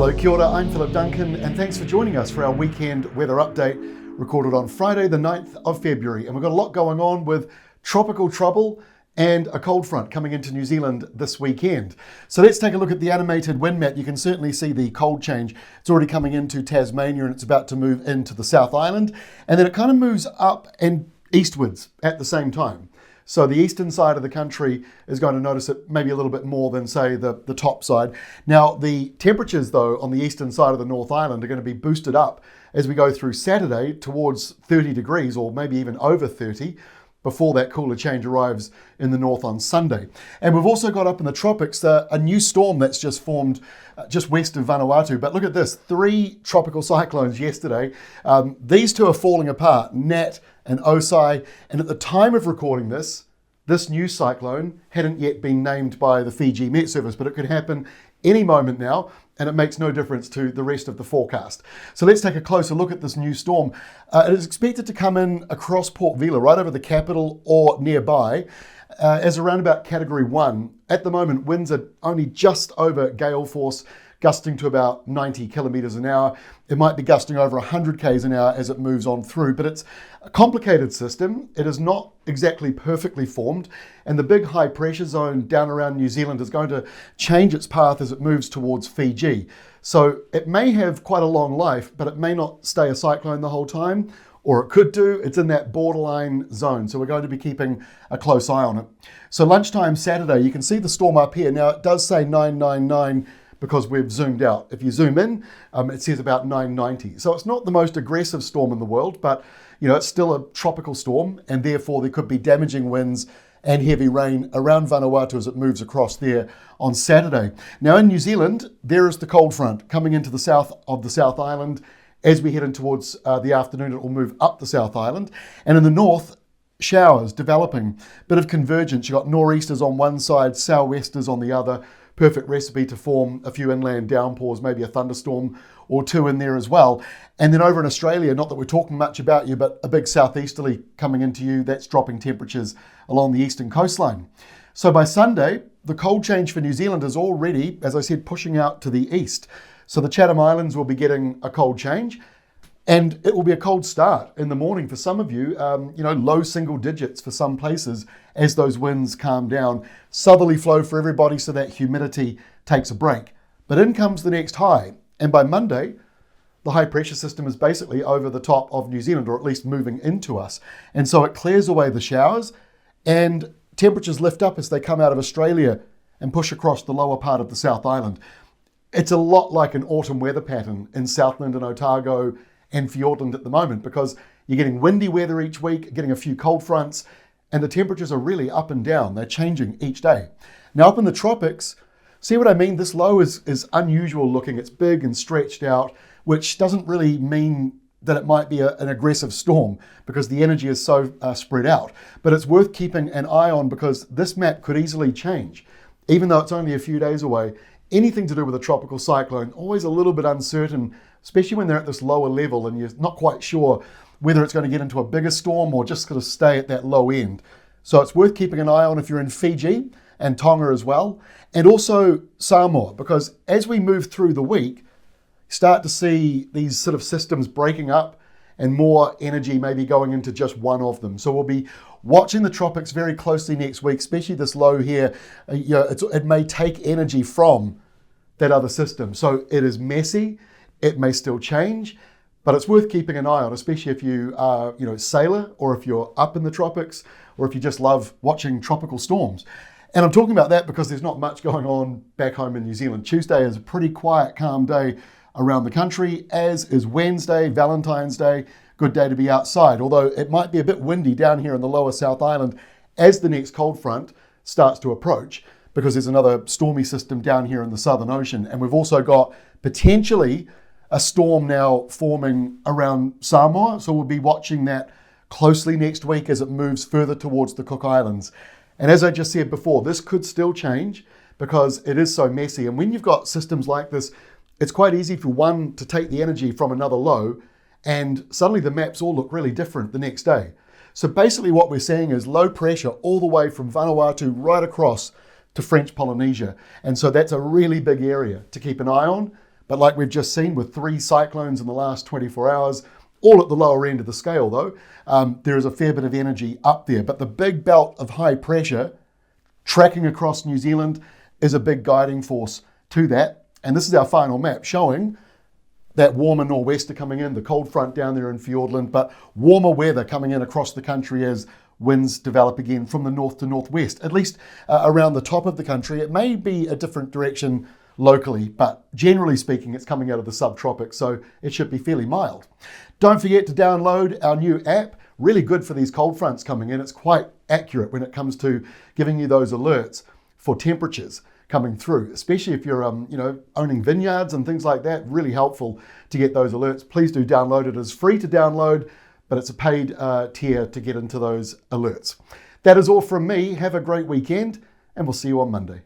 Hello, kia ora, I'm Philip Duncan, and thanks for joining us for our weekend weather update, recorded on Friday the 9th of February. And we've got a lot going on with tropical trouble and a cold front coming into New Zealand this weekend. So let's take a look at the animated wind map. You can certainly see the cold change. It's already coming into Tasmania and it's about to move into the South Island. And then it kind of moves up and eastwards at the same time. So the eastern side of the country is going to notice it maybe a little bit more than, say, the top side. Now, the temperatures, though, on the eastern side of the North Island are going to be boosted up as we go through Saturday towards 30 degrees or maybe even over 30 before that cooler change arrives in the north on Sunday. And we've also got up in the tropics a new storm that's just formed just west of Vanuatu. But look at this, 3 tropical cyclones yesterday. These two are falling apart, Nat and Osai. And at the time of recording this new cyclone hadn't yet been named by the Fiji Met Service, but it could happen any moment now, and it makes no difference to the rest of the forecast. So let's take a closer look at this new storm. It is expected to come in across Port Vila, right over the capital or nearby, as around about Category 1. At the moment, winds are only just over gale force, gusting to about 90 kilometres an hour. It might be gusting over 100 k's an hour as it moves on through, but it's a complicated system. It is not exactly perfectly formed, and the big high pressure zone down around New Zealand is going to change its path as it moves towards Fiji. So it may have quite a long life, but it may not stay a cyclone the whole time, or it could do. It's in that borderline zone, so we're going to be keeping a close eye on it. So lunchtime Saturday, you can see the storm up here. Now it does say 999 because we've zoomed out. If you zoom in, it says about 990. So it's not the most aggressive storm in the world, but it's still a tropical storm, and therefore there could be damaging winds and heavy rain around Vanuatu as it moves across there on Saturday. Now in New Zealand, there is the cold front coming into the south of the South Island. As we head in towards the afternoon, it will move up the South Island. And in the north, showers developing, bit of convergence. You've got nor'easters on one side, sou'westers on the other. Perfect recipe to form a few inland downpours, maybe a thunderstorm or two in there as well. And then over in Australia, not that we're talking much about you, but a big southeasterly coming into you. That's dropping temperatures along the eastern coastline. So by Sunday, the cold change for New Zealand is already, as I said, pushing out to the east. So the Chatham Islands will be getting a cold change, and it will be a cold start in the morning for some of you, low single digits for some places as those winds calm down. Southerly flow for everybody so that humidity takes a break. But in comes the next high. And by Monday, the high pressure system is basically over the top of New Zealand, or at least moving into us. And so it clears away the showers, and temperatures lift up as they come out of Australia and push across the lower part of the South Island. It's a lot like an autumn weather pattern in Southland and Otago and Fiordland at the moment, because you're getting windy weather each week, getting a few cold fronts, and the temperatures are really up and down. They're changing each day. Now up in the tropics, see what I mean? This low is unusual looking. It's big and stretched out, which doesn't really mean that it might be an aggressive storm because the energy is so spread out. But it's worth keeping an eye on because this map could easily change. Even though it's only a few days away, anything to do with a tropical cyclone, always a little bit uncertain, especially when they're at this lower level and you're not quite sure whether it's going to get into a bigger storm or just going to stay at that low end. So it's worth keeping an eye on if you're in Fiji and Tonga as well, and also Samoa, because as we move through the week, start to see these sort of systems breaking up and more energy maybe going into just one of them. So we'll be watching the tropics very closely next week, especially this low here. It may take energy from that other system. So it is messy. It may still change, but it's worth keeping an eye on, especially if you are, sailor, or if you're up in the tropics, or if you just love watching tropical storms. And I'm talking about that because there's not much going on back home in New Zealand. Tuesday is a pretty quiet, calm day around the country, as is Wednesday, Valentine's Day. Good day to be outside, although it might be a bit windy down here in the lower South Island as the next cold front starts to approach, because there's another stormy system down here in the Southern Ocean. And we've also got potentially a storm now forming around Samoa. So we'll be watching that closely next week as it moves further towards the Cook Islands. And as I just said before, this could still change because it is so messy. And when you've got systems like this, it's quite easy for one to take the energy from another low, and suddenly the maps all look really different the next day. So basically what we're seeing is low pressure all the way from Vanuatu right across to French Polynesia. And so that's a really big area to keep an eye on. But like we've just seen with 3 cyclones in the last 24 hours, all at the lower end of the scale though, there is a fair bit of energy up there. But the big belt of high pressure tracking across New Zealand is a big guiding force to that. And this is our final map showing that warmer nor'wester coming in, the cold front down there in Fiordland, but warmer weather coming in across the country as winds develop again from the north to northwest, at least around the top of the country. It may be a different direction locally, but generally speaking, it's coming out of the subtropics, so it should be fairly mild. Don't forget to download our new app, really good for these cold fronts coming in. It's quite accurate when it comes to giving you those alerts for temperatures coming through, especially if you're owning vineyards and things like that. Really helpful to get those alerts. Please do download it. It's free to download, but it's a paid tier to get into those alerts. That is all from me. Have a great weekend, and we'll see you on Monday.